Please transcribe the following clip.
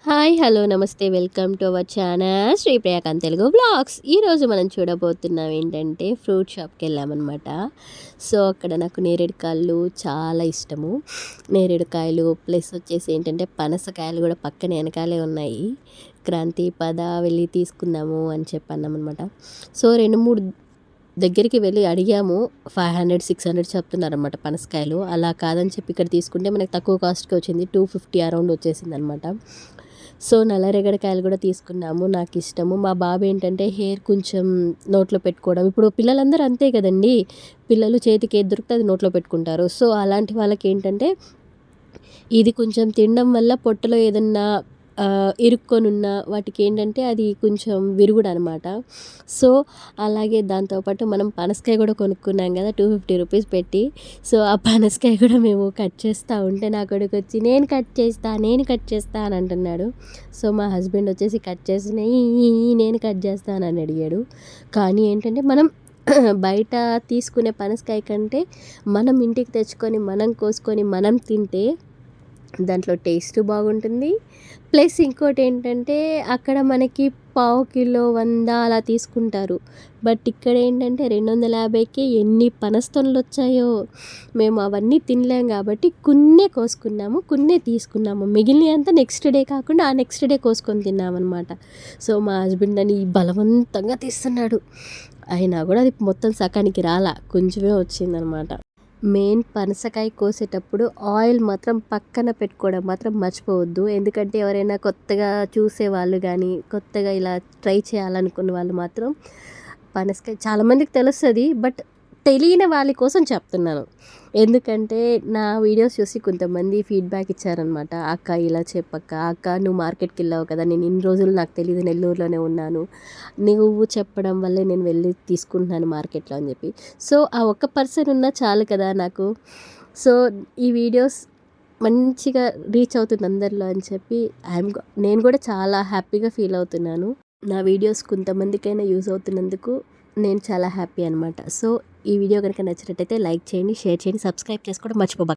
Hi hello నమస్తే welcome to our channel Shri Prayakanth Telugu blogs. ఈరోజు మనం చూడబోతున్నాం ఏంటంటే ఫ్రూట్ షాప్కి వెళ్ళామన్నమాట. సో అక్కడ నాకు నేరేడుకాయలు చాలా ఇష్టము. నేరేడుకాయలు ప్లస్ వచ్చేసి ఏంటంటే పనసకాయలు కూడా పక్కన వెనకాలే ఉన్నాయి. క్రాంతి పద వెళ్ళి తీసుకుందాము అని చెప్పన్నామన్నమాట. సో 2-3 దగ్గరికి వెళ్ళి అడిగాము. 500 600 చెప్తున్నారనమాట పనసకాయలు. అలా కాదని చెప్పి ఇక్కడ తీసుకుంటే మనకు తక్కువ కాస్ట్కి వచ్చింది. 250 అరౌండ్ వచ్చేసింది అనమాట. సో నల్లరేగడికాయలు కూడా తీసుకున్నాము. నాకు ఇష్టము. మా బాబు ఏంటంటే హెయిర్ కొంచెం నోట్లో పెట్టుకోవడం, ఇప్పుడు పిల్లలందరూ అంతే కదండి, పిల్లలు చేతికి ఏది దొరికితే అది నోట్లో పెట్టుకుంటారు. సో అలాంటి వాళ్ళకి ఏంటంటే ఇది కొంచెం తినడం వల్ల పొట్టలో ఏదన్నా ఇరుక్కొనున్న వాటికి ఏంటంటే అది కొంచెం విరుగుడు అనమాట. సో అలాగే దాంతోపాటు మనం పనసకాయ కూడా కొనుక్కున్నాం కదా 250 రూపీస్ పెట్టి. సో ఆ పనసకాయ కూడా మేము కట్ చేస్తూ ఉంటే నా కొడుకు వచ్చి నేను కట్ చేస్తా అని అంటున్నాడు. సో మా హస్బెండ్ వచ్చేసి కట్ చేసి నేను కట్ చేస్తానని అడిగాడు. కానీ ఏంటంటే మనం బయట తీసుకునే పనసకాయ కంటే మనం ఇంటికి తెచ్చుకొని మనం కోసుకొని మనం తింటే దాంట్లో టేస్ట్ బాగుంటుంది. ప్లస్ ఇంకోటి ఏంటంటే అక్కడ మనకి పావు కిలో 100 అలా తీసుకుంటారు. బట్ ఇక్కడ ఏంటంటే 250కి ఎన్ని పనస్తొనలు వచ్చాయో. మేము అవన్నీ తినలేం కాబట్టి కొన్నే కోసుకున్నాము, కొన్నే తీసుకున్నాము. మిగిలిన అంతా నెక్స్ట్ డే కాకుండా ఆ నెక్స్ట్ డే కోసుకొని తిన్నామన్నమాట. సో మా హస్బెండ్ అని బలవంతంగా తీస్తున్నాడు. అయినా కూడా అది మొత్తం సకానికి రాలా, కొంచెమే వచ్చిందనమాట. మెయిన్ పనసకాయ కోసేటప్పుడు ఆయిల్ మాత్రం పక్కన పెట్టుకోవడం మాత్రం మర్చిపోవద్దు. ఎందుకంటే ఎవరైనా కొత్తగా చూసేవాళ్ళు కానీ కొత్తగా ఇలా ట్రై చేయాలనుకున్న వాళ్ళు మాత్రం పనసకాయ చాలామందికి తెలుస్తుంది, బట్ తెలియని వాళ్ళ కోసం చెప్తున్నాను. ఎందుకంటే నా వీడియోస్ చూసి కొంతమంది ఫీడ్బ్యాక్ ఇచ్చారనమాట. అక్క ఇలా చెప్పక్క, అక్క నువ్వు మార్కెట్కి వెళ్ళావు కదా, నేను ఇన్ని రోజులు నాకు తెలియదు, నెల్లూరులోనే ఉన్నాను, నువ్వు చెప్పడం వల్లే నేను వెళ్ళి తీసుకుంటున్నాను మార్కెట్లో అని చెప్పి. సో ఆ ఒక్క పర్సన్ ఉన్నా చాలు కదా నాకు. సో ఈ వీడియోస్ మంచిగా రీచ్ అవుతుంది అందరిలో అని చెప్పి నేను కూడా చాలా హ్యాపీగా ఫీల్ అవుతున్నాను. నా వీడియోస్ కొంతమందికైనా యూజ్ అవుతున్నందుకు నేను చాలా హ్యాపీ అనమాట. సో ఈ వీడియో కనుక నచ్చినట్టయితే లైక్ చేయండి, షేర్ చేయండి, సబ్స్క్రైబ్ చేసుకోవడం మర్చిపోబాకండి.